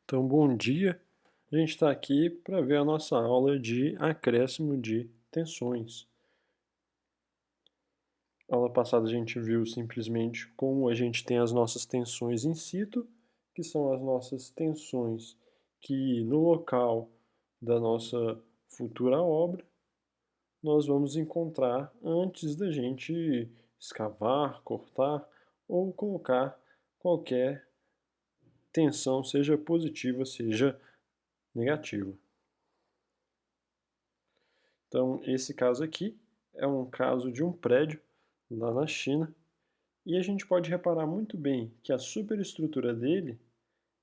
Então, bom dia. A gente está aqui para ver a nossa aula de acréscimo de tensões. Na aula passada a gente viu simplesmente como a gente tem as nossas tensões in situ, que são as nossas tensões que no local da nossa futura obra nós vamos encontrar antes da gente escavar, cortar ou colocar qualquer tensão, seja positiva, seja negativa. Então, esse caso aqui é um caso de um prédio lá na China e a gente pode reparar muito bem que a superestrutura dele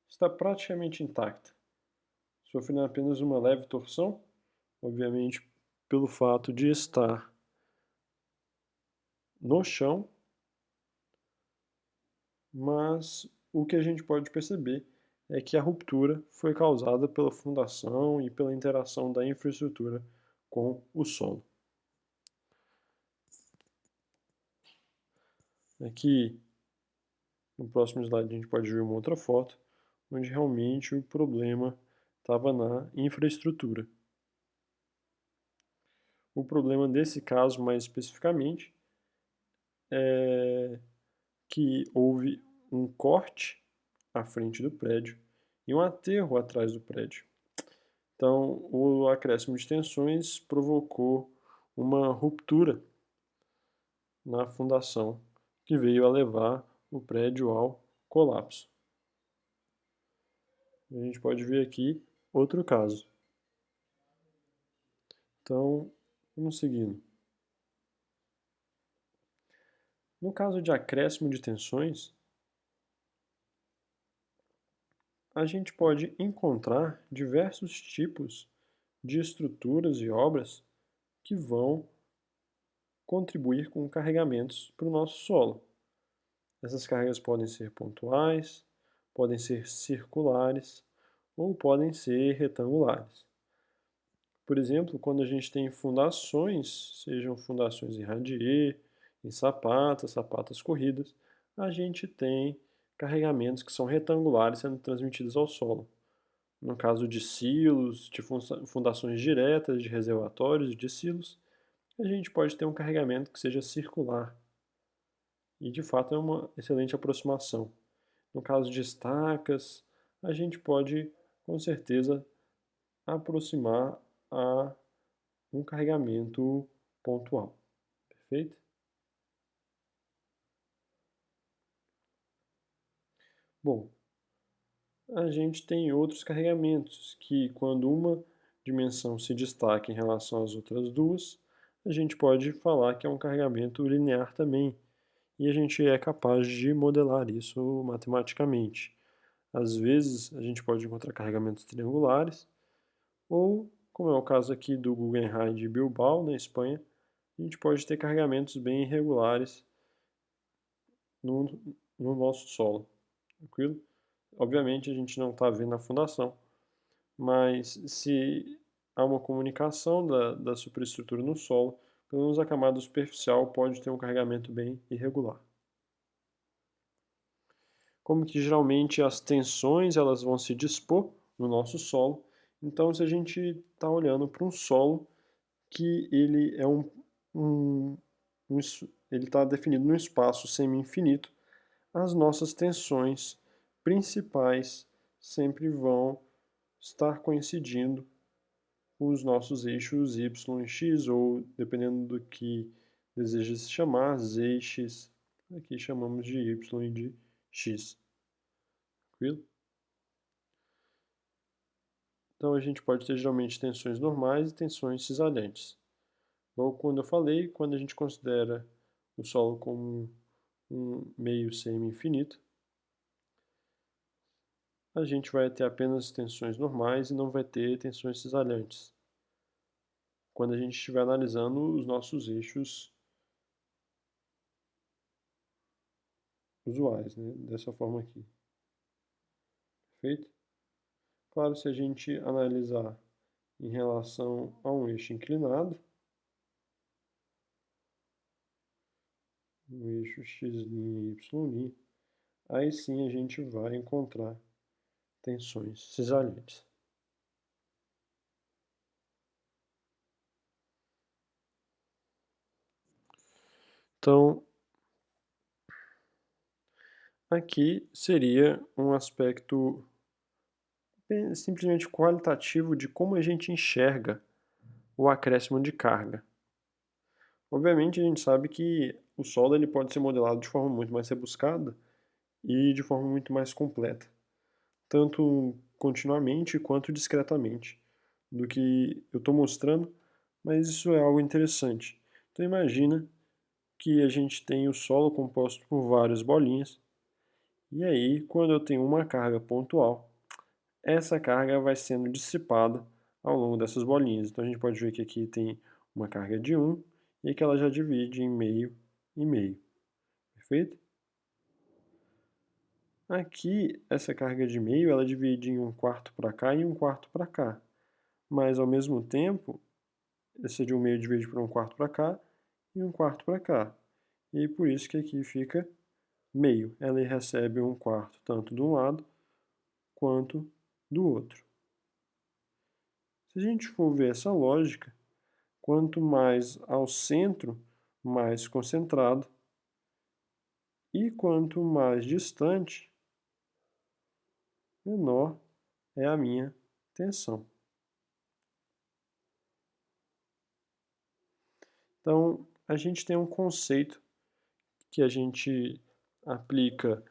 está praticamente intacta, sofrendo apenas uma leve torção, obviamente pelo fato de estar no chão, mas o que a gente pode perceber é que a ruptura foi causada pela fundação e pela interação da infraestrutura com o solo. Aqui no próximo slide a gente pode ver uma outra foto, onde realmente o problema estava na infraestrutura. O problema desse caso, mais especificamente, é que houve um corte à frente do prédio e um aterro atrás do prédio. Então, o acréscimo de tensões provocou uma ruptura na fundação, que veio a levar o prédio ao colapso. A gente pode ver aqui outro caso. Então, vamos seguindo. No caso de acréscimo de tensões, a gente pode encontrar diversos tipos de estruturas e obras que vão contribuir com carregamentos para o nosso solo. Essas cargas podem ser pontuais, podem ser circulares ou podem ser retangulares. Por exemplo, quando a gente tem fundações, sejam fundações em radier, em sapatas, sapatas corridas, a gente tem carregamentos que são retangulares sendo transmitidos ao solo. No caso de silos, de fundações diretas, de reservatórios, de silos, a gente pode ter um carregamento que seja circular. E de fato é uma excelente aproximação. No caso de estacas, a gente pode com certeza aproximar a um carregamento pontual. Perfeito? Bom, a gente tem outros carregamentos que, quando uma dimensão se destaca em relação às outras duas, a gente pode falar que é um carregamento linear também, e a gente é capaz de modelar isso matematicamente. Às vezes, a gente pode encontrar carregamentos triangulares, ou, como é o caso aqui do Guggenheim de Bilbao, na Espanha, a gente pode ter carregamentos bem irregulares no, no nosso solo. Tranquilo? Obviamente a gente não está vendo a fundação, mas se há uma comunicação da superestrutura no solo, pelo menos a camada superficial pode ter um carregamento bem irregular. Como que geralmente as tensões elas vão se dispor no nosso solo, então se a gente está olhando para um solo que ele é um, ele está definido num espaço semi-infinito, as nossas tensões principais sempre vão estar coincidindo com os nossos eixos y e x, ou dependendo do que deseja se chamar, z e x. Aqui chamamos de y e de x. Tranquilo? Então a gente pode ter geralmente tensões normais e tensões cisalhantes. Igual quando eu falei, quando a gente considera o solo como um meio semi-infinito, a gente vai ter apenas tensões normais e não vai ter tensões cisalhantes, quando a gente estiver analisando os nossos eixos usuais, né? Dessa forma aqui. Perfeito? Claro, se a gente analisar em relação a um eixo inclinado, um eixo x' e y', aí sim a gente vai encontrar tensões cisalentes. Então, aqui seria um aspecto simplesmente qualitativo de como a gente enxerga o acréscimo de carga. Obviamente, a gente sabe que o solo ele pode ser modelado de forma muito mais rebuscada e de forma muito mais completa, tanto continuamente quanto discretamente, do que eu estou mostrando, mas isso é algo interessante. Então imagina que a gente tem o solo composto por várias bolinhas, e aí quando eu tenho uma carga pontual, essa carga vai sendo dissipada ao longo dessas bolinhas. Então a gente pode ver que aqui tem uma carga de 1 e que ela já divide em meio e meio. Perfeito? Aqui, essa carga de meio, ela divide em 1/4 para cá e 1/4 para cá. Mas, ao mesmo tempo, essa de 1/2 divide por 1/4 para cá e 1/4 para cá. E por isso que aqui fica meio. Ela recebe 1/4 tanto de um lado quanto do outro. Se a gente for ver essa lógica, quanto mais ao centro, mais concentrado, e quanto mais distante, menor é a minha tensão. Então, a gente tem um conceito que a gente aplica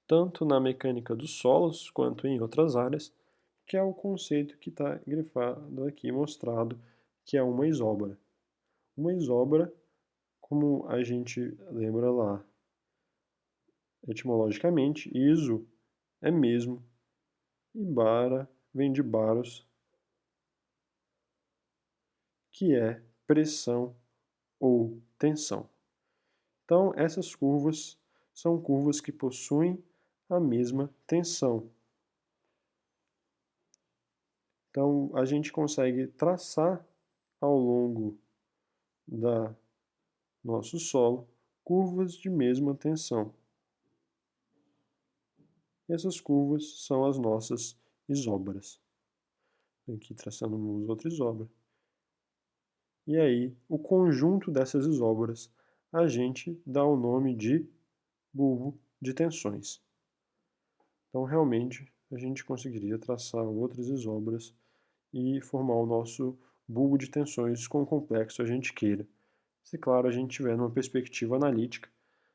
tanto na mecânica dos solos quanto em outras áreas, que é o conceito que está grifado aqui, mostrado, que é uma isóbara. Uma isóbara, como a gente lembra lá, etimologicamente, iso é mesmo, e bara vem de baros, que é pressão ou tensão. Então, essas curvas são curvas que possuem a mesma tensão. Então, a gente consegue traçar ao longo da nosso solo curvas de mesma tensão. Essas curvas são as nossas isóbaras. Aqui traçando uma outra isóbara. E aí, o conjunto dessas isóbaras a gente dá o nome de bulbo de tensões. Então, realmente, a gente conseguiria traçar outras isóbaras e formar o nosso bulbo de tensões quão complexo a gente queira. Se, claro, a gente tiver numa perspectiva analítica.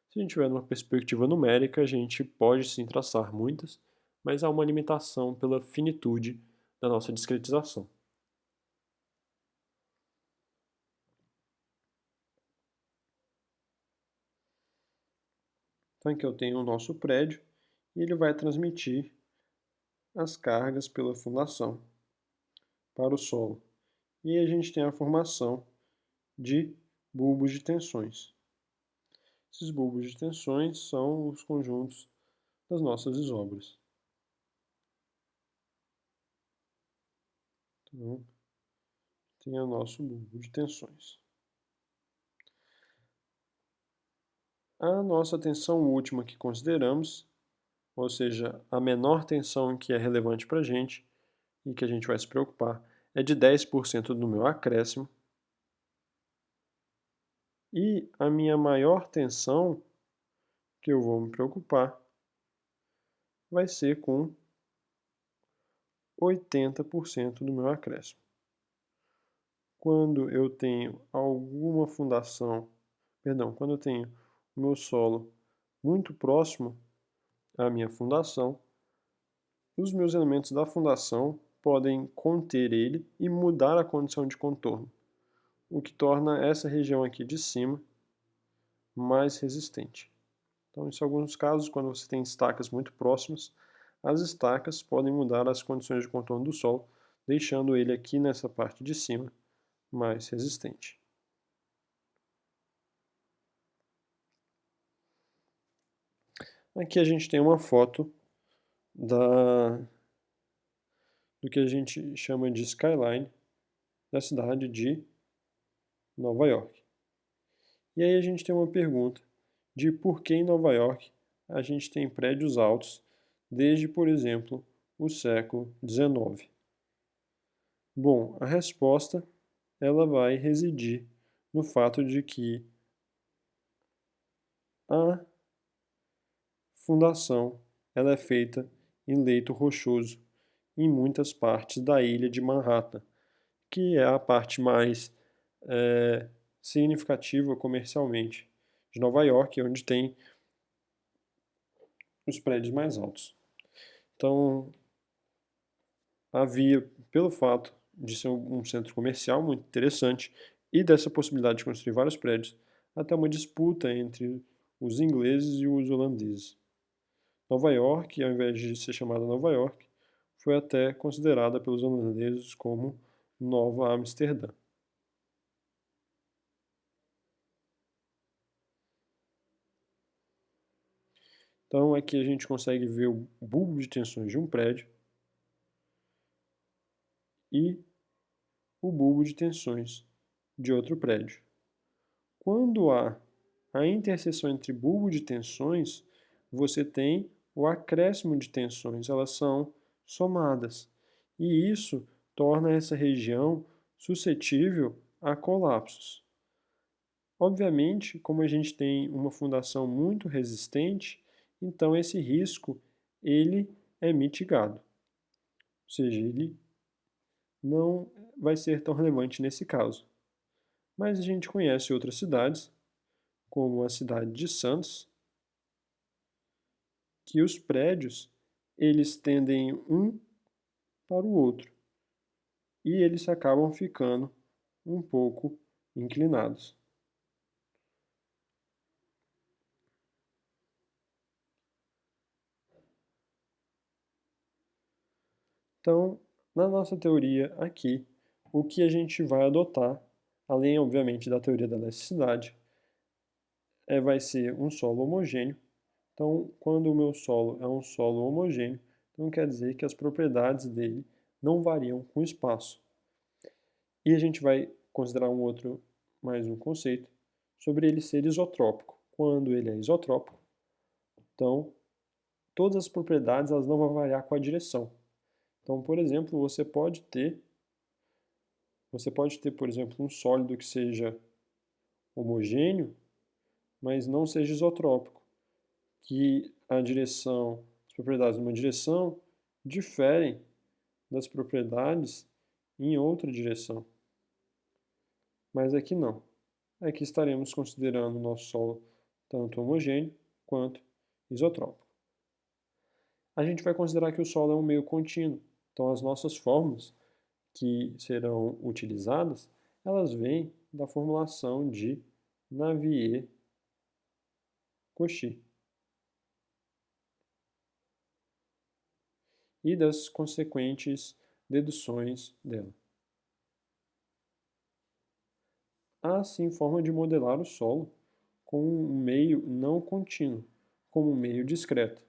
Se a gente tiver numa perspectiva numérica, a gente pode sim traçar muitas, mas há uma limitação pela finitude da nossa discretização. Então aqui eu tenho o nosso prédio e ele vai transmitir as cargas pela fundação para o solo. E a gente tem a formação de bulbos de tensões. Esses bulbos de tensões são os conjuntos das nossas isóbaras. Então, tem o nosso bulbo de tensões. A nossa tensão última que consideramos, ou seja, a menor tensão que é relevante para a gente e que a gente vai se preocupar, é de 10% do meu acréscimo. E a minha maior tensão, que eu vou me preocupar, vai ser com 80% do meu acréscimo. Quando eu tenho alguma fundação, quando eu tenho o meu solo muito próximo à minha fundação, os meus elementos da fundação podem conter ele e mudar a condição de contorno, o que torna essa região aqui de cima mais resistente. Então, em alguns casos, quando você tem estacas muito próximas, as estacas podem mudar as condições de contorno do solo, deixando ele aqui nessa parte de cima mais resistente. Aqui a gente tem uma foto do que a gente chama de skyline da cidade de Nova York. E aí a gente tem uma pergunta de por que em Nova York a gente tem prédios altos desde, por exemplo, o século XIX? Bom, a resposta ela vai residir no fato de que a fundação ela é feita em leito rochoso em muitas partes da ilha de Manhattan, que é a parte mais significativa comercialmente de Nova York, onde tem os prédios mais altos. Então, havia, pelo fato de ser um centro comercial muito interessante e dessa possibilidade de construir vários prédios, até uma disputa entre os ingleses e os holandeses. Nova York, ao invés de ser chamada Nova York, foi até considerada pelos holandeses como Nova Amsterdã. Então aqui a gente consegue ver o bulbo de tensões de um prédio e o bulbo de tensões de outro prédio. Quando há a interseção entre bulbo de tensões, você tem o acréscimo de tensões, elas são somadas. E isso torna essa região suscetível a colapsos. Obviamente, como a gente tem uma fundação muito resistente, então esse risco ele é mitigado. Ou seja, ele não vai ser tão relevante nesse caso. Mas a gente conhece outras cidades, como a cidade de Santos, que os prédios eles tendem um para o outro e eles acabam ficando um pouco inclinados. Então, na nossa teoria aqui, o que a gente vai adotar, além obviamente da teoria da elasticidade, vai ser um solo homogêneo. Então, quando o meu solo é um solo homogêneo, então quer dizer que as propriedades dele não variam com o espaço. E a gente vai considerar mais um conceito, sobre ele ser isotrópico. Quando ele é isotrópico, então todas as propriedades elas não vão variar com a direção. Então, por exemplo, você pode ter, por exemplo, um sólido que seja homogêneo, mas não seja isotrópico, que as propriedades de uma direção diferem das propriedades em outra direção. Mas aqui não. Aqui estaremos considerando o nosso solo tanto homogêneo quanto isotrópico. A gente vai considerar que o solo é um meio contínuo. Então, as nossas fórmulas que serão utilizadas, elas vêm da formulação de Navier-Cauchy e das consequentes deduções dela. Há sim forma de modelar o solo com um meio não contínuo, como um meio discreto,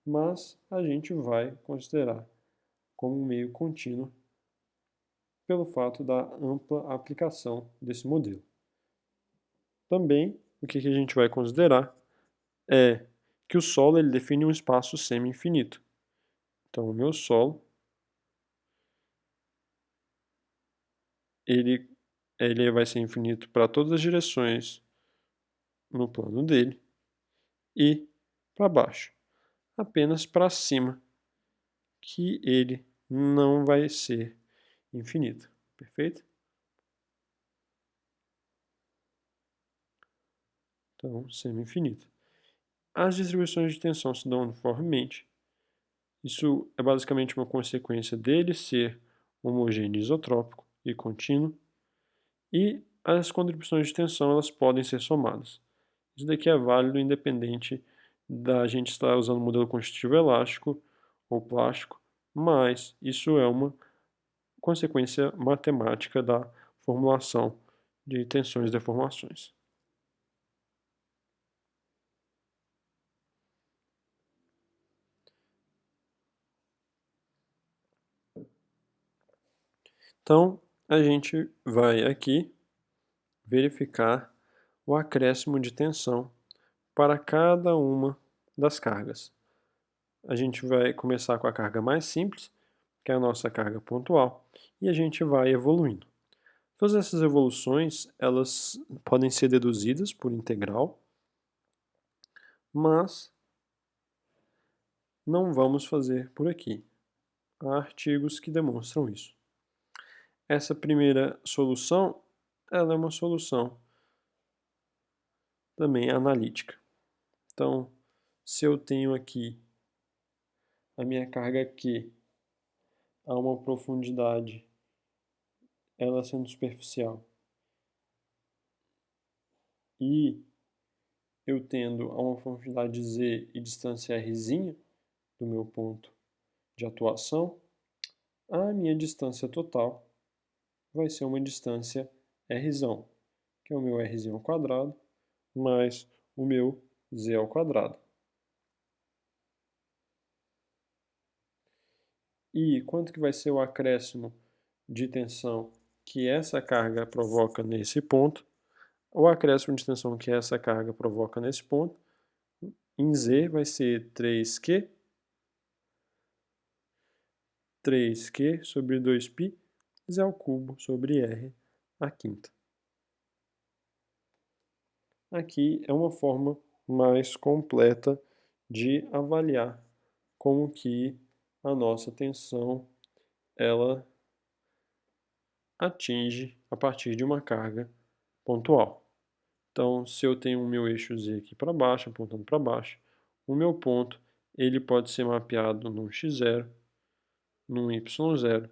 mas a gente vai considerar como um meio contínuo pelo fato da ampla aplicação desse modelo. Também, o que a gente vai considerar é que o solo ele define um espaço semi-infinito. Então, o meu solo ele vai ser infinito para todas as direções no plano dele e para baixo. Apenas para cima que ele não vai ser infinito. Perfeito? Então, semi-infinito. As distribuições de tensão se dão uniformemente. Isso é basicamente uma consequência dele ser homogêneo isotrópico e contínuo. E as contribuições de tensão elas podem ser somadas. Isso daqui é válido independente da gente estar usando modelo constitutivo elástico ou plástico, mas isso é uma consequência matemática da formulação de tensões e deformações. Então, a gente vai aqui verificar o acréscimo de tensão para cada uma das cargas. a gente vai começar com a carga mais simples, que é a nossa carga pontual, e a gente vai evoluindo. Todas essas evoluções, elas podem ser deduzidas por integral, mas não vamos fazer por aqui. Há artigos que demonstram isso. Essa primeira solução, ela é uma solução também analítica. Então, se eu tenho aqui a minha carga Q a uma profundidade, ela sendo superficial, e eu tendo a uma profundidade Z e distância R' do meu ponto de atuação, a minha distância total vai ser uma distância R', que é o meu R' ao quadrado, mais o meu Z ao quadrado. E quanto que vai ser o acréscimo de tensão que essa carga provoca nesse ponto? O acréscimo de tensão que essa carga provoca nesse ponto, em Z, vai ser 3Q sobre 2π, Z ao cubo sobre R à quinta. Aqui é uma forma mais completa de avaliar como que a nossa tensão ela atinge a partir de uma carga pontual. Então, se eu tenho o meu eixo Z aqui para baixo, apontando para baixo, o meu ponto ele pode ser mapeado num x0, num y0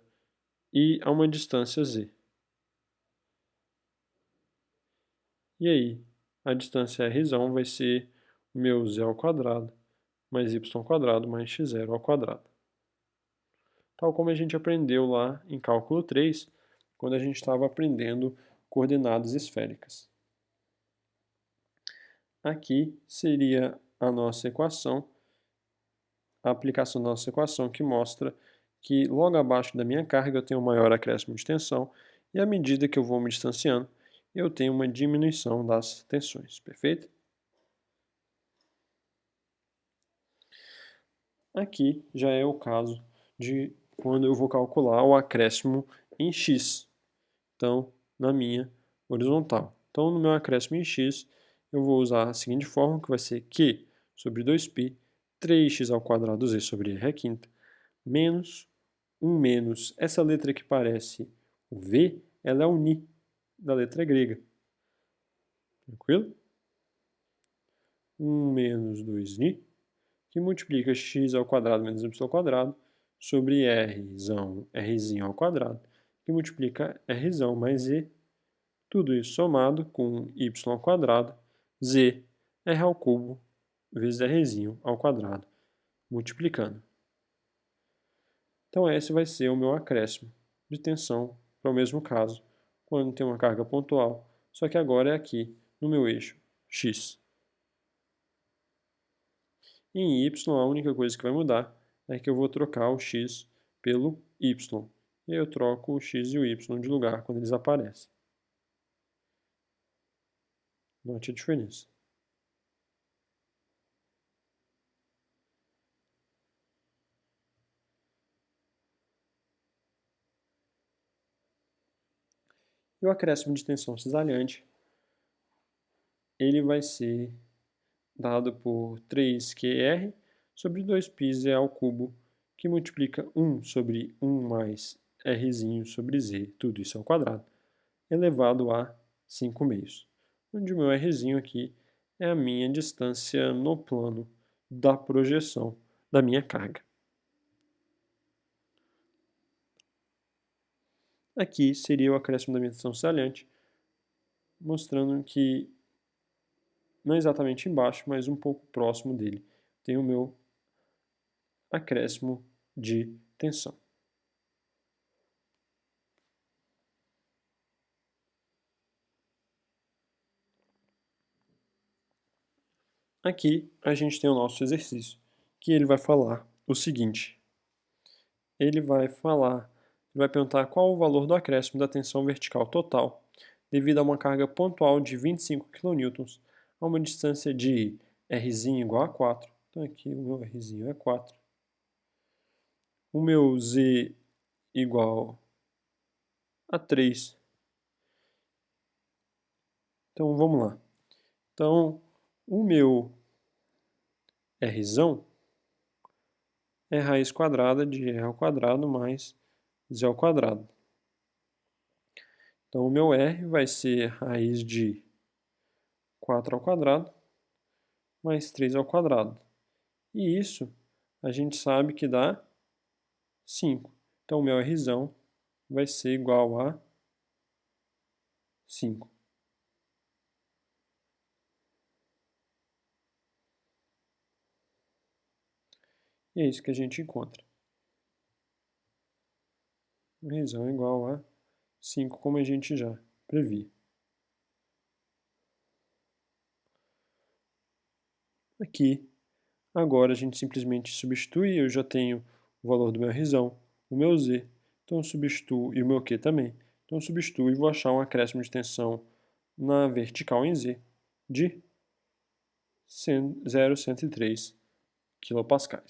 e a uma distância Z. E aí, a distância R' vai ser o meu Z ao quadrado mais y ao quadrado mais x0 ao quadrado. Tal como a gente aprendeu lá em cálculo 3, quando a gente estava aprendendo coordenadas esféricas. Aqui seria a nossa equação, a aplicação da nossa equação que mostra que logo abaixo da minha carga eu tenho um maior acréscimo de tensão e à medida que eu vou me distanciando, eu tenho uma diminuição das tensões, perfeito? Aqui já é o caso de quando eu vou calcular o acréscimo em x, então na minha horizontal. Então no meu acréscimo em x, eu vou usar a seguinte fórmula, que vai ser Q sobre 2π, 3x ao quadrado z sobre r à quinta, menos 1 menos, essa letra que parece o V, ela é o Ni, da letra grega. Tranquilo? 1 menos 2Ni, que multiplica x ao quadrado menos y ao quadrado sobre rzinho ao quadrado, que multiplica r mais z, tudo isso somado com y ao quadrado, z, r ao cubo, vezes rzinho ao quadrado, multiplicando. Então esse vai ser o meu acréscimo de tensão para o mesmo caso, quando tem uma carga pontual, só que agora é aqui no meu eixo x. Em y, a única coisa que vai mudar é que eu vou trocar o x pelo y. E aí eu troco o x e o y de lugar quando eles aparecem. Note a diferença. E o acréscimo de tensão cisalhante, ele vai ser dado por 3QR sobre 2πz ao cubo, que multiplica 1 sobre 1 mais Rzinho sobre Z, tudo isso ao quadrado, elevado a 5 meios, onde o meu Rzinho aqui é a minha distância no plano da projeção da minha carga. Aqui seria o acréscimo da minha tensão cisalhante, mostrando que não exatamente embaixo, mas um pouco próximo dele, tem o meu acréscimo de tensão. Aqui a gente tem o nosso exercício, que ele vai falar o seguinte. Ele vai perguntar qual o valor do acréscimo da tensão vertical total devido a uma carga pontual de 25 kN a uma distância de R igual a 4. Então aqui o meu R é 4. o meu Z igual a 3. Então, vamos lá. Então, o meu Rzão é raiz quadrada de R ao quadrado mais Z ao quadrado. Então, o meu R vai ser raiz de 4 ao quadrado mais 3 ao quadrado. E isso a gente sabe que dá 5. Então, o meu Rzão vai ser igual a 5. E é isso que a gente encontra. O Rzão é igual a 5, como a gente já previa. Aqui, agora a gente simplesmente substitui, eu já tenho o valor do meu Rzão, o meu Z, então eu substituo, e o meu Q também. Então eu substituo e vou achar um acréscimo de tensão na vertical em Z de 0,103 kPa.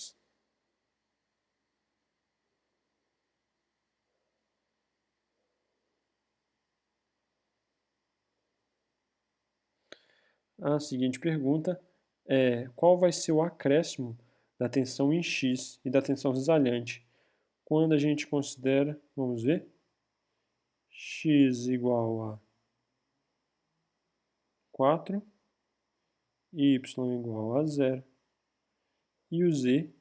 A seguinte pergunta é: qual vai ser o acréscimo da tensão em X e da tensão cisalhante quando a gente considera, vamos ver, X igual a 4, Y igual a 0 e o Z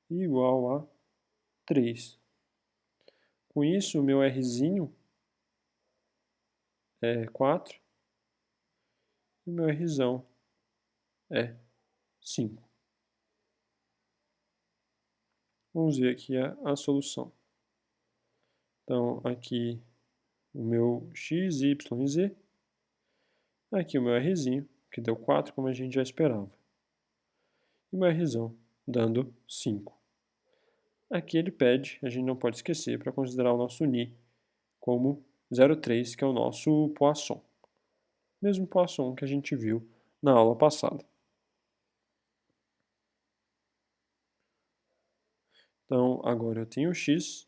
igual a 3. Com isso, o meu Rzinho é 4 e o meu Rzão é 5. Vamos ver aqui a solução. Então, aqui o meu X, Y e Z. Aqui o meu Rzinho, que deu 4, como a gente já esperava. E o meu Rzão, dando 5. Aqui ele pede, a gente não pode esquecer, para considerar o nosso Ni como 0,3, que é o nosso Poisson. Mesmo Poisson que a gente viu na aula passada. Então, agora eu tenho X,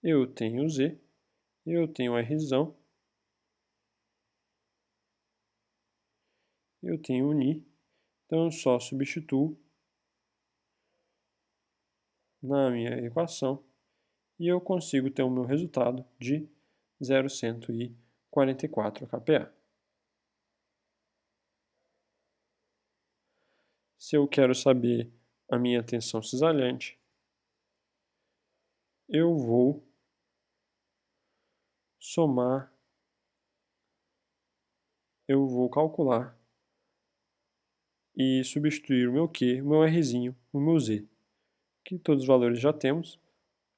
eu tenho Z, eu tenho Rzão, eu tenho Ni. Então, eu só substituo na minha equação e eu consigo ter o meu resultado de 0,144 kPa. Se eu quero saber a minha tensão cisalhante, eu vou somar, eu vou calcular e substituir o meu Q, o meu Rzinho, o meu Z, que todos os valores já temos.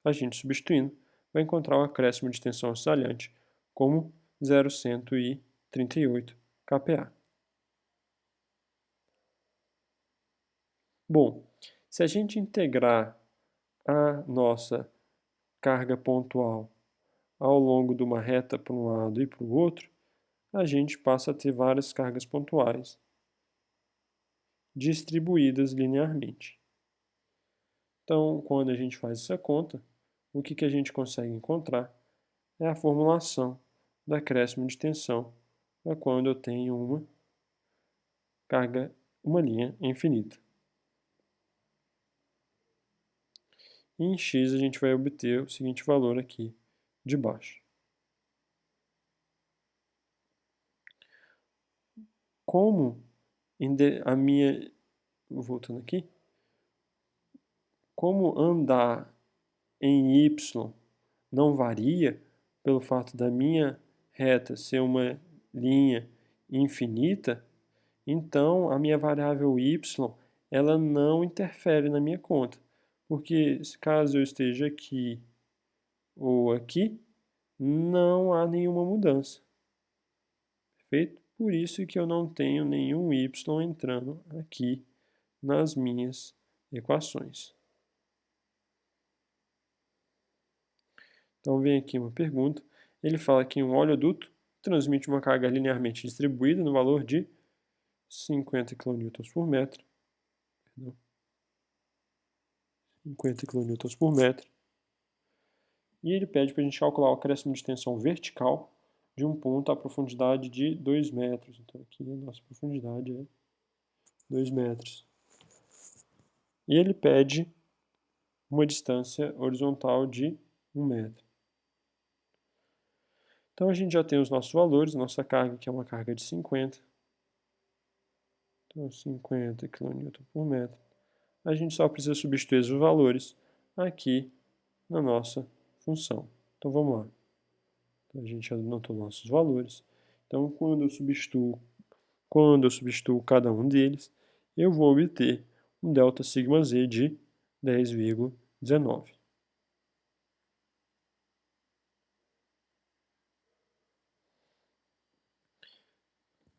A gente substituindo vai encontrar o acréscimo de tensão cisalhante como 0,138 kPa. Bom, se a gente integrar a nossa carga pontual ao longo de uma reta para um lado e para o outro, a gente passa a ter várias cargas pontuais distribuídas linearmente. Então, quando a gente faz essa conta, o que a gente consegue encontrar é a formulação do acréscimo de tensão para quando eu tenho uma carga, uma linha infinita. E em x a gente vai obter o seguinte valor aqui de baixo. Como a minha, voltando aqui, como andar em y não varia pelo fato da minha reta ser uma linha infinita, então a minha variável y ela não interfere na minha conta, porque caso eu esteja aqui ou aqui, não há nenhuma mudança. Perfeito? Por isso que eu não tenho nenhum y entrando aqui nas minhas equações. Então vem aqui uma pergunta. Ele fala que um oleoduto transmite uma carga linearmente distribuída no valor de 50 kN por metro. Perdão. 50 kN por metro. E ele pede para a gente calcular o acréscimo de tensão vertical de um ponto à profundidade de 2 metros. Então aqui a nossa profundidade é 2 metros. E ele pede uma distância horizontal de 1 metro. Então a gente já tem os nossos valores, nossa carga, que é uma carga de 50. Então 50 kN por metro. A gente só precisa substituir os valores aqui na nossa função. Então vamos lá. Então, a gente anotou nossos valores. Então quando eu substituo cada um deles, eu vou obter um ΔΣz de 10,19.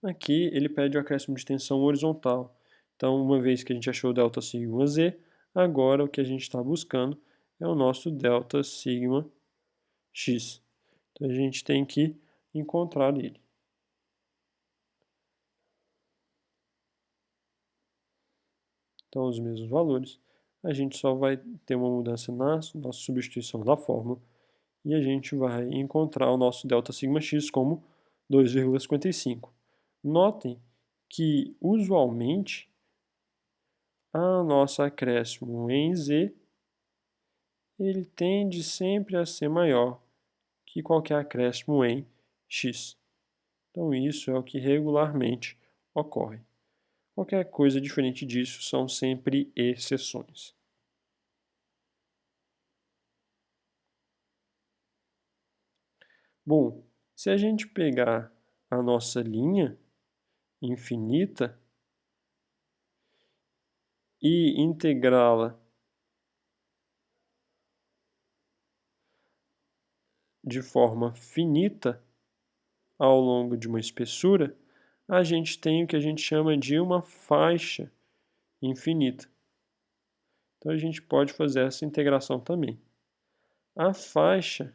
Aqui ele pede o acréscimo de tensão horizontal. Então, uma vez que a gente achou o ΔΣz, agora o que a gente está buscando é o nosso ΔΣx. Então, a gente tem que encontrar ele. Então, os mesmos valores. A gente só vai ter uma mudança na nossa substituição da fórmula e a gente vai encontrar o nosso ΔΣx como 2,55. Notem que, usualmente, a nosso acréscimo em Z, ele tende sempre a ser maior que qualquer acréscimo em X. Então, isso é o que regularmente ocorre. Qualquer coisa diferente disso são sempre exceções. Bom, se a gente pegar a nossa linha infinita e integrá-la de forma finita ao longo de uma espessura, a gente tem o que a gente chama de uma faixa infinita. Então a gente pode fazer essa integração também. A faixa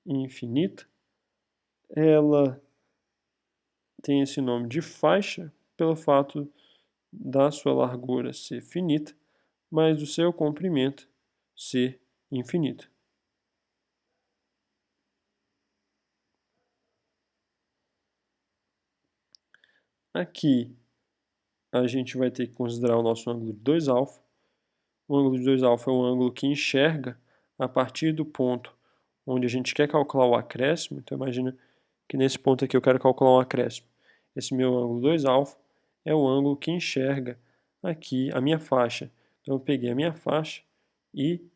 infinita, ela tem esse nome de faixa pelo fato da sua largura ser finita, mas do seu comprimento ser infinito. Aqui a gente vai ter que considerar o nosso ângulo de 2α. O ângulo de 2α é um ângulo que enxerga a partir do ponto onde a gente quer calcular o acréscimo. Então imagina que nesse ponto aqui eu quero calcular um acréscimo. Esse meu ângulo 2α é o ângulo que enxerga aqui a minha faixa. Então eu peguei a minha faixa e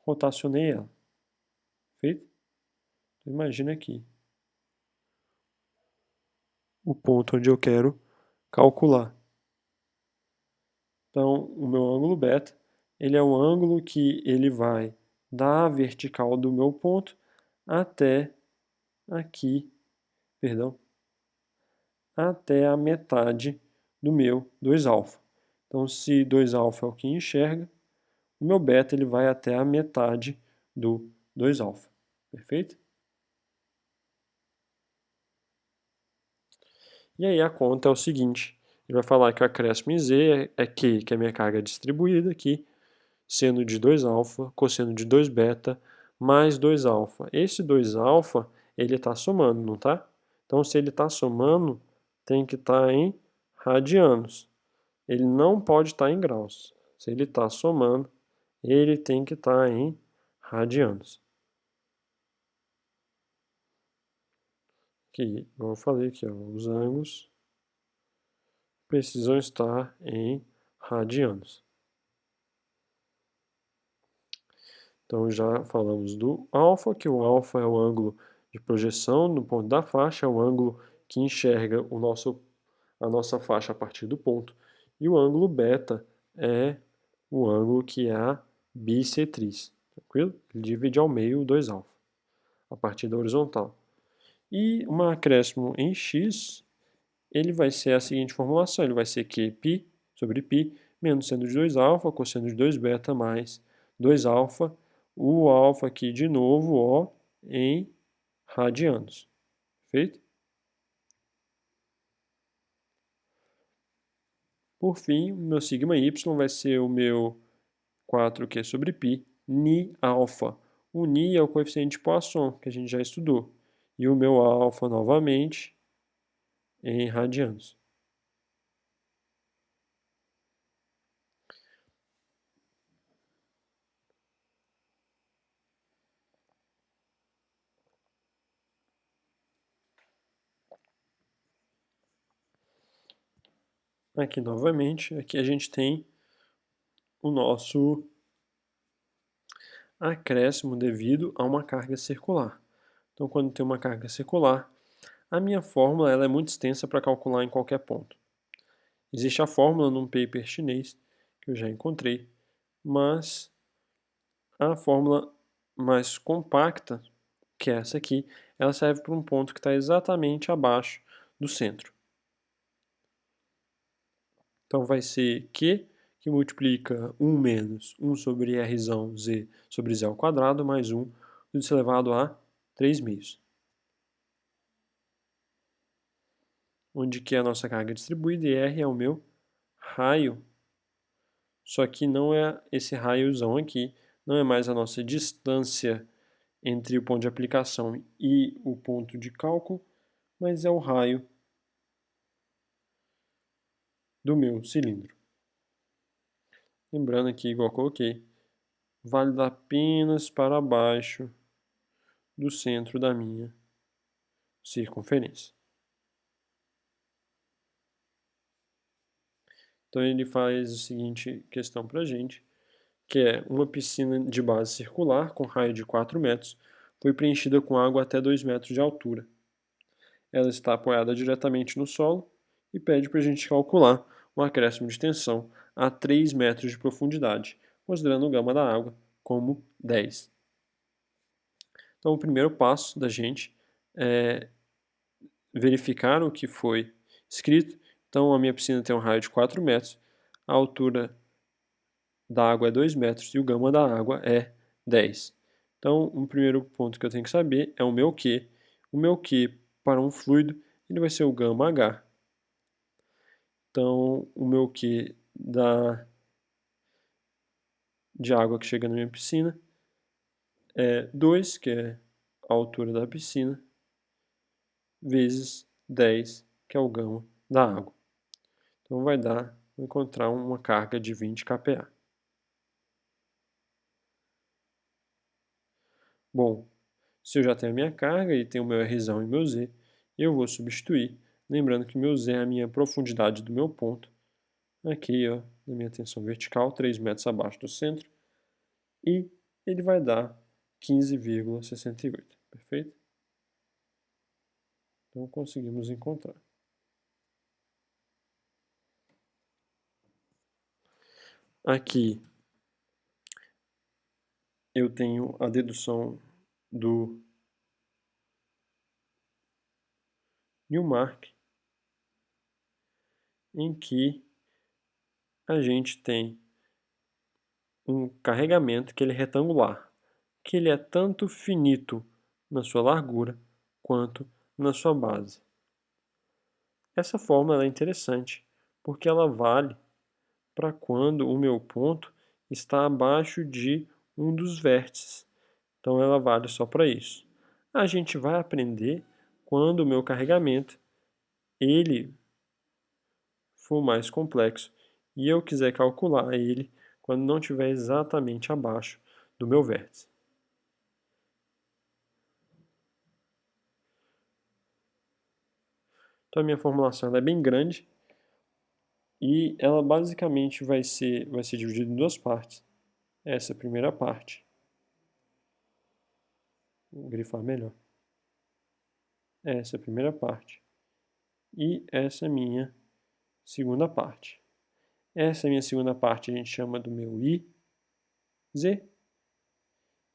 rotacionei ela. Feito? Então imagina aqui o ponto onde eu quero calcular. Então, o meu ângulo beta, ele é um ângulo que ele vai da vertical do meu ponto até aqui, perdão, até a metade do meu 2α. Então, se 2α é o que enxerga, o meu beta ele vai até a metade do 2α. Perfeito? E aí a conta é o seguinte, ele vai falar que o acréscimo em Z é Q, que é a minha carga distribuída aqui, seno de 2α, cosseno de 2β, mais 2α. Esse 2α, ele está somando, não está? Então, se ele está somando, tem que estar em radianos. Ele não pode estar em graus. Se ele está somando, ele tem que estar em radianos. Aqui, como eu falei aqui, ó, os ângulos precisam estar em radianos. Então já falamos do alfa, que o alfa é o ângulo de projeção no ponto da faixa, é o ângulo que enxerga a nossa faixa a partir do ponto. E o ângulo beta é o ângulo que é a bissetriz. Tranquilo? Ele divide ao meio o 2α, a partir da horizontal. E um acréscimo em x, ele vai ser a seguinte formulação, ele vai ser Qπ sobre π, menos seno de 2α, cosseno de 2β mais 2α, o alfa aqui de novo, ó, em radianos. Feito? Por fim, o meu sigma y vai ser o meu 4q sobre π, ni alfa. O ni é o coeficiente de Poisson, que a gente já estudou. E o meu alfa, novamente, em radianos. Aqui, novamente, aqui a gente tem o nosso acréscimo devido a uma carga circular. Então, quando tem uma carga circular, a minha fórmula ela é muito extensa para calcular em qualquer ponto. Existe a fórmula num paper chinês, que eu já encontrei, mas a fórmula mais compacta, que é essa aqui, ela serve para um ponto que está exatamente abaixo do centro. Então vai ser Q, que multiplica 1 menos 1 sobre Rzão Z sobre Z ao quadrado, mais 1, tudo isso elevado a 3 meios. Onde Q é a nossa carga distribuída e R é o meu raio. Só que não é esse raiozão aqui, não é mais a nossa distância entre o ponto de aplicação e o ponto de cálculo, mas é o raio do meu cilindro. Lembrando aqui, igual eu coloquei, válida apenas para baixo do centro da minha circunferência. Então ele faz a seguinte questão para a gente, que é uma piscina de base circular com raio de 4 metros foi preenchida com água até 2 metros de altura. Ela está apoiada diretamente no solo e pede para a gente calcular um acréscimo de tensão a 3 metros de profundidade, considerando o gama da água como 10. Então, o primeiro passo da gente é verificar o que foi escrito. Então, a minha piscina tem um raio de 4 metros, a altura da água é 2 metros e o gama da água é 10. Então, o primeiro ponto que eu tenho que saber é o meu Q. O meu Q para um fluido ele vai ser o gama H. Então, o meu Q de água que chega na minha piscina é 2, que é a altura da piscina, vezes 10, que é o gama da água. Então, vai encontrar uma carga de 20 kPa. Bom, se eu já tenho a minha carga e tenho o meu Rzão e meu Z, eu vou substituir, lembrando que meu Z é a minha profundidade do meu ponto, aqui ó, na minha tensão vertical, 3 metros abaixo do centro, e ele vai dar 15,68, perfeito? Então conseguimos encontrar. Aqui eu tenho a dedução do Newmark, em que a gente tem um carregamento que ele é retangular, que ele é tanto finito na sua largura quanto na sua base. Essa fórmula é interessante, porque ela vale para quando o meu ponto está abaixo de um dos vértices. Então ela vale só para isso. A gente vai aprender quando o meu carregamento ele for mais complexo e eu quiser calcular ele quando não estiver exatamente abaixo do meu vértice. Então a minha formulação é bem grande e ela basicamente vai ser dividida em duas partes. Essa é a primeira parte. Vou grifar melhor. Essa é a primeira parte. E essa é a minha segunda parte. Essa é a minha segunda parte, a gente chama do meu I, Z.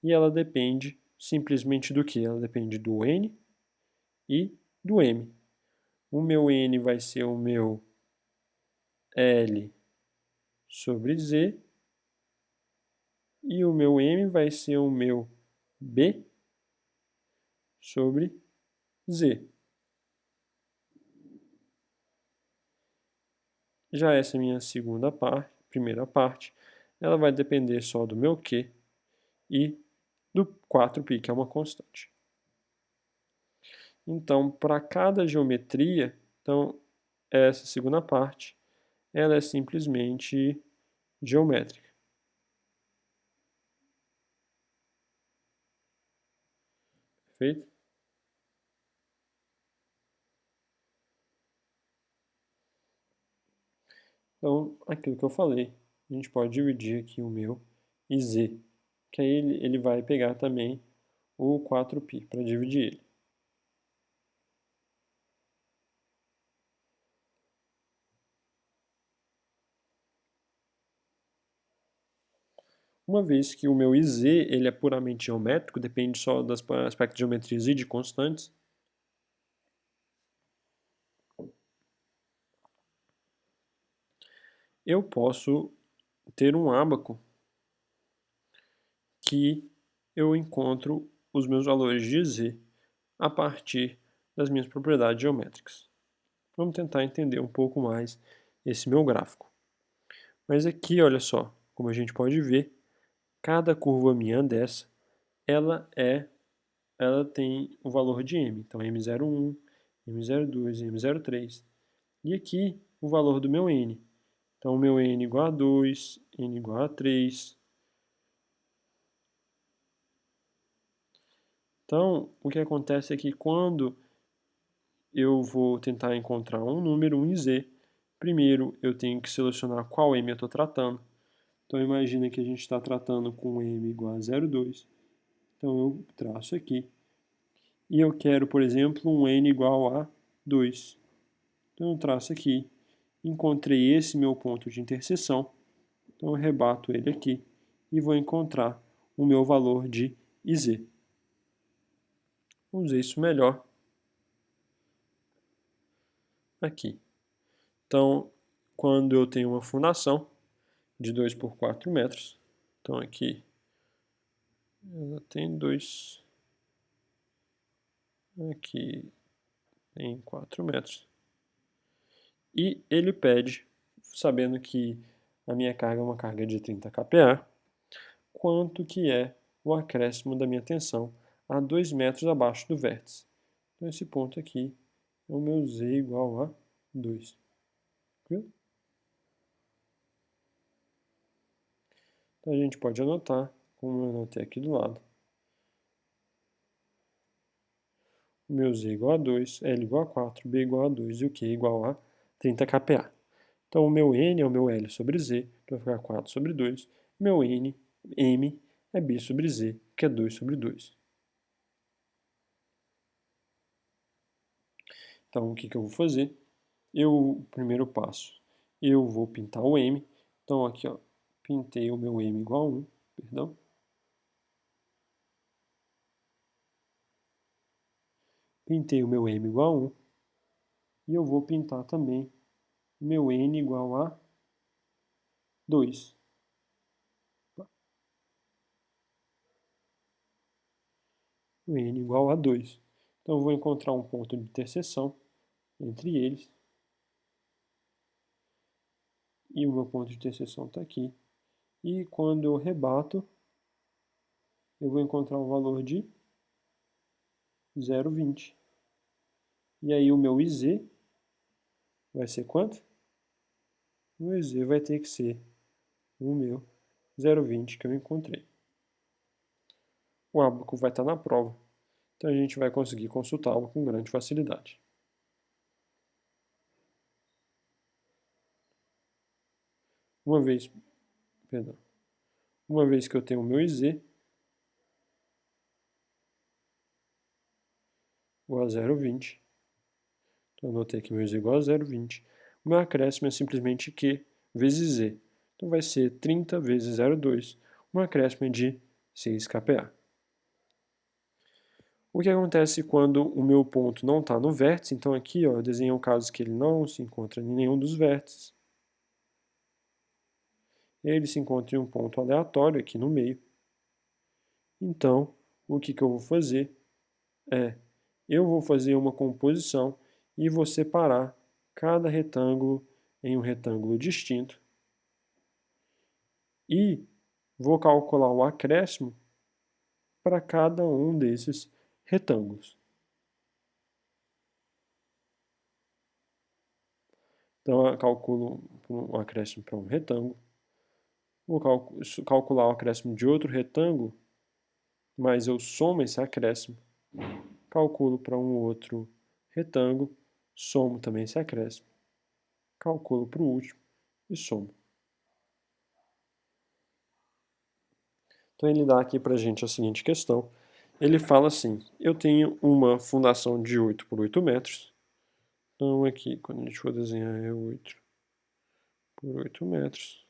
E ela depende simplesmente do que? Ela depende do N e do M. O meu N vai ser o meu L sobre Z. E o meu M vai ser o meu B sobre Z. Já essa minha segunda parte, primeira parte, ela vai depender só do meu Q e do 4π, que é uma constante. Então, para cada geometria, então, essa segunda parte, ela é simplesmente geométrica. Perfeito? Então, aquilo que eu falei, a gente pode dividir aqui o meu e z, que aí ele vai pegar também o 4π para dividir ele. Uma vez que o meu iz ele é puramente geométrico, depende só dos aspectos de geometria e de constantes, eu posso ter um ábaco que eu encontro os meus valores de z a partir das minhas propriedades geométricas. Vamos tentar entender um pouco mais esse meu gráfico. Mas aqui, olha só, como a gente pode ver, cada curva minha dessa, ela tem o valor de m. Então, m01, m02, m03. E aqui, o valor do meu n. Então, o meu n igual a 2, n igual a 3. Então, o que acontece é que quando eu vou tentar encontrar um número, um z, primeiro eu tenho que selecionar qual m eu estou tratando. Então, imagina que a gente está tratando com m igual a 0,2. Então, eu traço aqui. E eu quero, por exemplo, um n igual a 2. Então, eu traço aqui. Encontrei esse meu ponto de interseção. Então, eu rebato ele aqui e vou encontrar o meu valor de iz. Vamos ver isso melhor aqui. Então, quando eu tenho uma fundação de 2 por 4 metros, então aqui ela tem 2, aqui tem 4 metros. E ele pede, sabendo que a minha carga é uma carga de 30 kPa, quanto que é o acréscimo da minha tensão a 2 metros abaixo do vértice. Então, esse ponto aqui é o meu Z igual a 2. Viu? Então, a gente pode anotar, como eu anotei aqui do lado. O meu Z igual a 2, L igual a 4, B igual a 2 e o Q igual a 30 kPa. Então, o meu N é o meu L sobre Z, então vai ficar 4 sobre 2. Meu N, M, é B sobre Z, que é 2 sobre 2. Então, o que eu vou fazer? Primeiro passo, eu vou pintar o M. Então, aqui, ó, pintei o meu M igual a 1, perdão. Pintei o meu M igual a 1. E eu vou pintar também o meu N igual a 2. O N igual a 2. Então, eu vou encontrar um ponto de interseção entre eles. E o meu ponto de interseção está aqui. E quando eu rebato, eu vou encontrar um valor de 0,20. E aí o meu IZ vai ser quanto? O meu IZ vai ter que ser o meu 0,20 que eu encontrei. O ábaco vai estar na prova, então a gente vai conseguir consultá-lo com grande facilidade. Uma vez, perdão, uma vez que eu tenho o meu IZ igual a 0,20, então eu anotei que meu IZ igual a 0,20, o meu acréscimo é simplesmente Q vezes Z. Então vai ser 30 vezes 0,2, um acréscimo de 6 kPa. O que acontece quando o meu ponto não está no vértice? Então aqui, ó, eu desenhei um caso que ele não se encontra em nenhum dos vértices. Ele se encontra em um ponto aleatório aqui no meio. Então, o que eu vou fazer é, eu vou fazer uma composição e vou separar cada retângulo em um retângulo distinto e vou calcular o acréscimo para cada um desses retângulos. Então, eu calculo o acréscimo para um retângulo, vou calcular o acréscimo de outro retângulo, mas eu somo esse acréscimo, calculo para um outro retângulo, somo também esse acréscimo, calculo para o último e somo. Então ele dá aqui para a gente a seguinte questão. Ele fala assim, eu tenho uma fundação de 8 por 8 metros. Então aqui, quando a gente for desenhar, é 8 por 8 metros.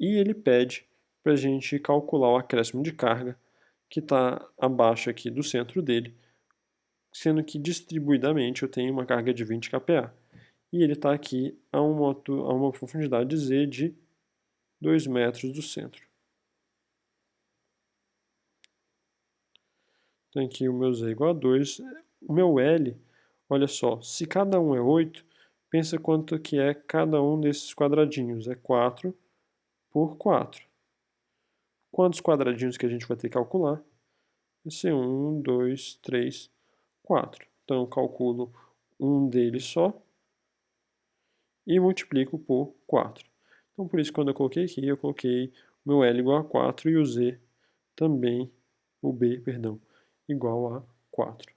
E ele pede para a gente calcular o acréscimo de carga, que está abaixo aqui do centro dele, sendo que distribuidamente eu tenho uma carga de 20 kPa. E ele está aqui a uma profundidade Z de 2 metros do centro. Então aqui o meu Z é igual a 2. O meu L, olha só, se cada um é 8, pensa quanto que é cada um desses quadradinhos. É 4 por 4. Quantos quadradinhos que a gente vai ter que calcular? Vai ser 1, 2, 3, 4. Então eu calculo um deles só e multiplico por 4. Então por isso quando eu coloquei aqui, eu coloquei o meu L igual a 4 e o Z também, o B, perdão, igual a 4.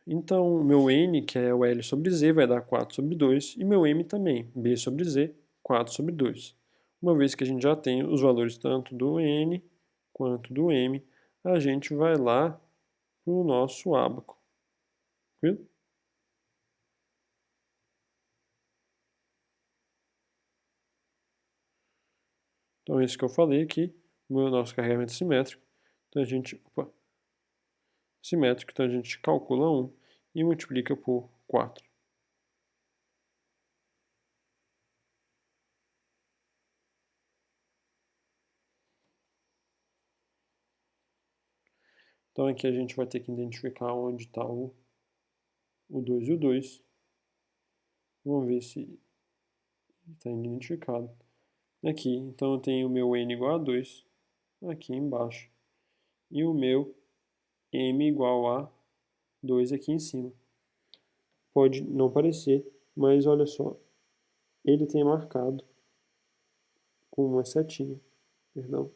Então, o meu n, que é o L sobre Z, vai dar 4 sobre 2, e meu m também, B sobre Z, 4 sobre 2. Uma vez que a gente já tem os valores tanto do n quanto do m, a gente vai lá para o nosso ábaco. Tranquilo? Então, isso que eu falei aqui, o nosso carregamento simétrico. Então, simétrico, então a gente calcula 1 e multiplica por 4. Então, aqui a gente vai ter que identificar onde está o 2 e o 2. Vamos ver se está identificado. Aqui, então eu tenho o meu n igual a 2 aqui embaixo e o meu m igual a 2 aqui em cima. Pode não parecer, mas olha só, ele tem marcado com uma setinha, perdão,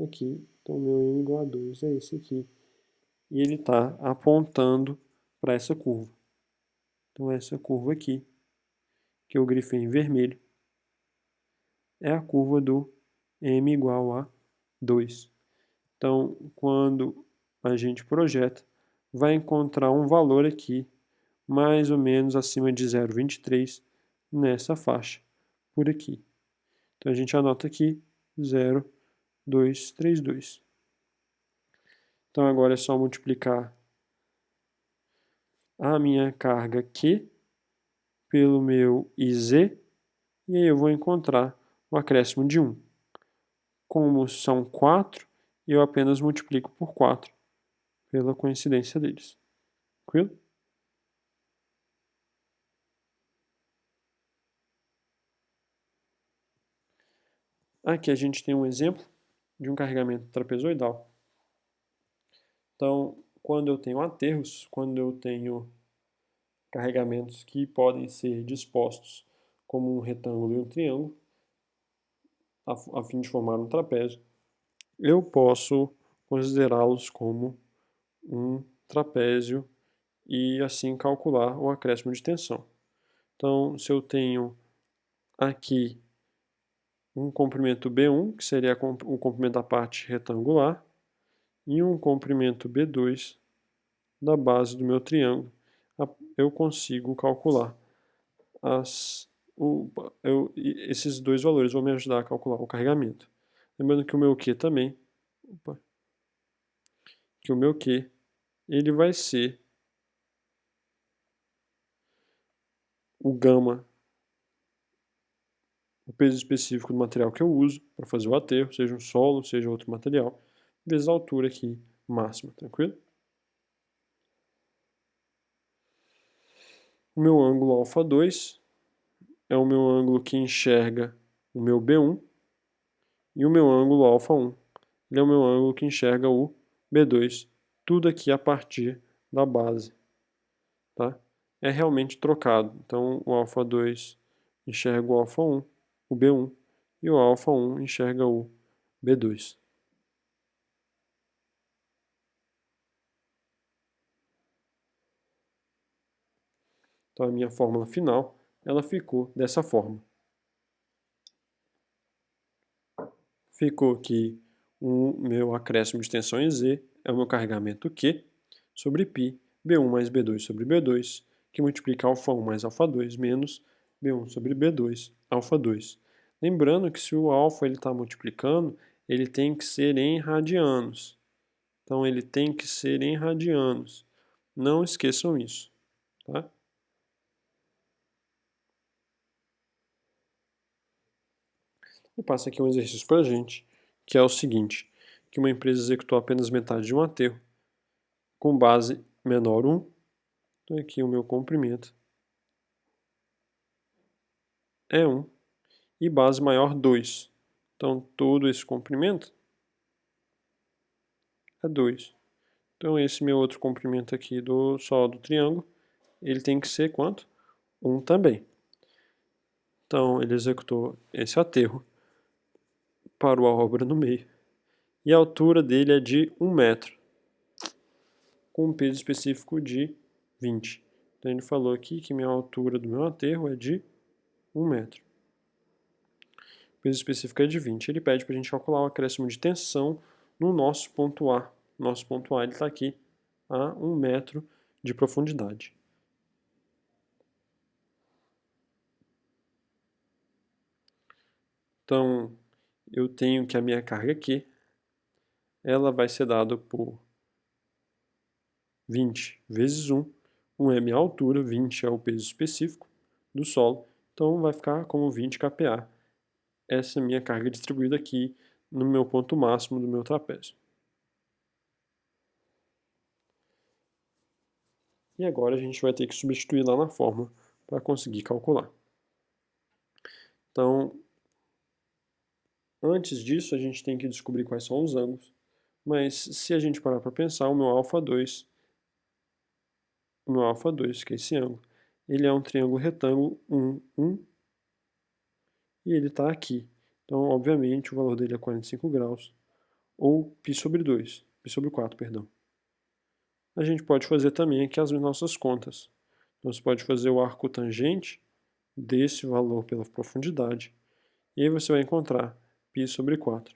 aqui, então meu m igual a 2 é esse aqui, e ele está apontando para essa curva. Então essa curva aqui, que eu grifei em vermelho, é a curva do m igual a 2. Então, quando a gente projeta, vai encontrar um valor aqui, mais ou menos acima de 0,23, nessa faixa, por aqui. Então, a gente anota aqui 0,232. Então, agora é só multiplicar a minha carga Q pelo meu IZ, e aí eu vou encontrar o acréscimo de 1. Como são 4, eu apenas multiplico por 4, pela coincidência deles. Tranquilo? Aqui a gente tem um exemplo de um carregamento trapezoidal. Então, quando eu tenho aterros, quando eu tenho carregamentos que podem ser dispostos como um retângulo e um triângulo, a fim de formar um trapézio, eu posso considerá-los como um trapézio e assim calcular o acréscimo de tensão. Então, se eu tenho aqui um comprimento B1, que seria o comprimento da parte retangular, e um comprimento B2 da base do meu triângulo, eu consigo calcular esses dois valores vão me ajudar a calcular o carregamento. Lembrando que o meu Q também, que o meu Q, ele vai ser o gama peso específico do material que eu uso para fazer o aterro, seja um solo, seja outro material, vezes a altura aqui máxima, tranquilo? O meu ângulo α2 é o meu ângulo que enxerga o meu B1, e o meu ângulo α1 ele é o meu ângulo que enxerga o B2, tudo aqui a partir da base, tá? É realmente trocado, então o α2 enxerga o α1, o B1, e o α1 enxerga o B2. Então a minha fórmula final, ela ficou dessa forma. Ficou que o meu acréscimo de tensão em Z é o meu carregamento Q sobre π, B1 mais B2 sobre B2, que multiplica α1 mais α2 menos B1 sobre B2, α2. Lembrando que se o alfa está multiplicando, ele tem que ser em radianos. Então ele tem que ser em radianos. Não esqueçam isso, tá? E passa aqui um exercício para a gente, que é o seguinte, que uma empresa executou apenas metade de um aterro com base menor 1, então aqui o meu comprimento é 1, e base maior 2. Então todo esse comprimento é 2. Então esse meu outro comprimento aqui só do triângulo, ele tem que ser quanto? 1 também. Então ele executou esse aterro, parou a obra no meio, e a altura dele é de 1 metro, com um peso específico de 20. Então ele falou aqui que minha altura do meu aterro é de 1 metro. O peso específico é de 20. Ele pede para a gente calcular o acréscimo de tensão no nosso ponto A. Nosso ponto A está aqui a 1 metro de profundidade. Então, eu tenho que a minha carga Q, ela vai ser dada por 20 vezes 1. 1 é a minha altura, 20 é o peso específico do solo. Então, vai ficar como 20 kPa. Essa é a minha carga distribuída aqui no meu ponto máximo do meu trapézio. E agora a gente vai ter que substituir lá na fórmula para conseguir calcular. Então, antes disso, a gente tem que descobrir quais são os ângulos. Mas se a gente parar para pensar, o meu α2, que é esse ângulo, ele é um triângulo retângulo 1, 1, e ele está aqui. Então, obviamente, o valor dele é 45 graus, ou π sobre 2, π sobre 4, perdão. A gente pode fazer também aqui as nossas contas. Então, você pode fazer o arco tangente desse valor pela profundidade, e aí você vai encontrar π sobre 4.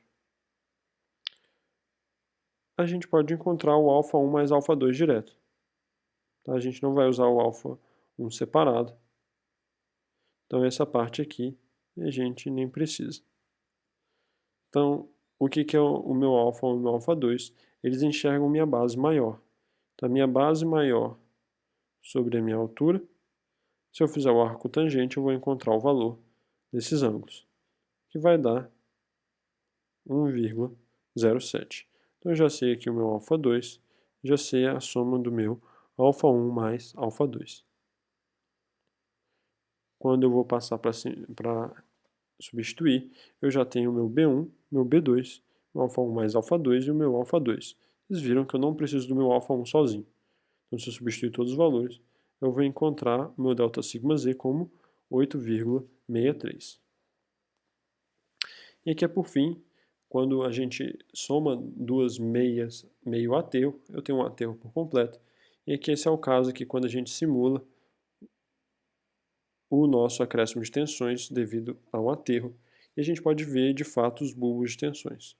A gente pode encontrar o α1 mais α2 direto. Tá? A gente não vai usar o α1 separado. Então essa parte aqui a gente nem precisa. Então, o que é o meu α1 e o meu α2? Eles enxergam minha base maior. Então, a minha base maior sobre a minha altura, se eu fizer o arco tangente, eu vou encontrar o valor desses ângulos, que vai dar 1,07. Então, eu já sei aqui o meu α2, já sei a soma do meu α1 mais α2. Quando eu vou passar para substituir, eu já tenho o meu B1, meu B2, meu α1 mais α2 e o meu α2. Vocês viram que eu não preciso do meu α1 sozinho. Então, se eu substituir todos os valores, eu vou encontrar o meu ΔΣz como 8,63. E aqui é por fim, quando a gente soma duas meias, meio aterro, eu tenho um aterro por completo. E aqui esse é o caso que quando a gente simula o nosso acréscimo de tensões devido ao aterro, e a gente pode ver de fato os bulbos de tensões.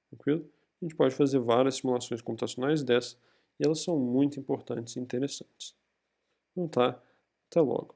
Tranquilo? A gente pode fazer várias simulações computacionais dessas, e elas são muito importantes e interessantes. Então tá, até logo.